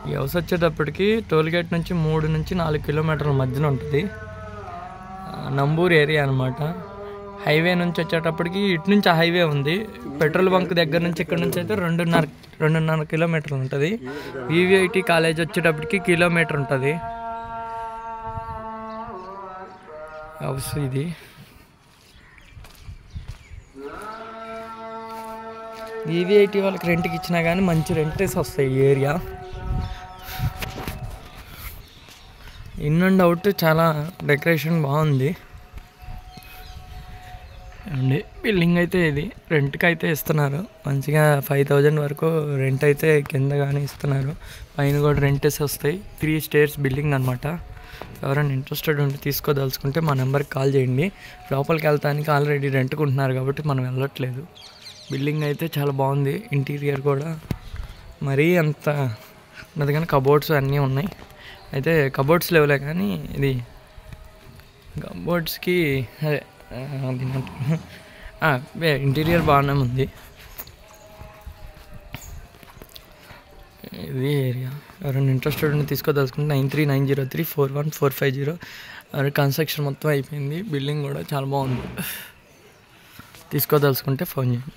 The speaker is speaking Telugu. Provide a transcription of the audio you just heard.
ఈ హౌస్ వచ్చేటప్పటికి టోల్గేట్ నుంచి 3 నుంచి 4 కిలోమీటర్ల మధ్యన ఉంటుంది. నంబూరు ఏరియా అనమాట. హైవే నుంచి వచ్చేటప్పటికి ఇటు నుంచి హైవే ఉంది. పెట్రోల్ బంక్ దగ్గర నుంచి ఇక్కడ నుంచి అయితే 2.5 కిలోమీటర్లు ఉంటుంది. వివిఐటి కాలేజ్ వచ్చేటప్పటికి కిలోమీటర్ ఉంటుంది. హౌస్ ఇది. వివిఐటి వాళ్ళకి రెంట్కి ఇచ్చినా కానీ మంచి రెంటెస్ వస్తాయి ఈ ఏరియా. ఇన్ అండ్ అవుట్ చాలా డెకరేషన్ బాగుంది అండి. బిల్డింగ్ అయితే ఇది రెంట్కి అయితే ఇస్తున్నారు. మంచిగా 5,000 వరకు రెంట్ అయితే కింద కానీ ఇస్తున్నారు. పైన కూడా రెంటెస్ వస్తాయి. 3 స్టేర్స్ బిల్డింగ్ అనమాట. ఎవరైనా ఇంట్రెస్టెడ్ ఉంటే తీసుకోదలుచుకుంటే మా నెంబర్కి కాల్ చేయండి. లోపలికి వెళ్తానికి ఆల్రెడీ రెంట్కుంటున్నారు కాబట్టి మనం వెళ్ళట్లేదు. బిల్డింగ్ అయితే చాలా బాగుంది. ఇంటీరియర్ కూడా మరీ అంత ఉన్నది కానీ కబోర్డ్స్ అన్నీ ఉన్నాయి. అయితే కబోర్డ్స్ లేవులే కానీ ఇది కబోర్డ్స్కి అదే ఇంటీరియర్ బాగానే ఉంది. ఇది ఏరియా. ఎవరైనా ఇంట్రెస్టెడ్ ఉంటే తీసుకోదలుచుకుంటే 9390341450. కన్స్ట్రక్షన్ మొత్తం అయిపోయింది. బిల్డింగ్ కూడా చాలా బాగుంది. తీసుకోదలుచుకుంటే ఫోన్ చేయండి.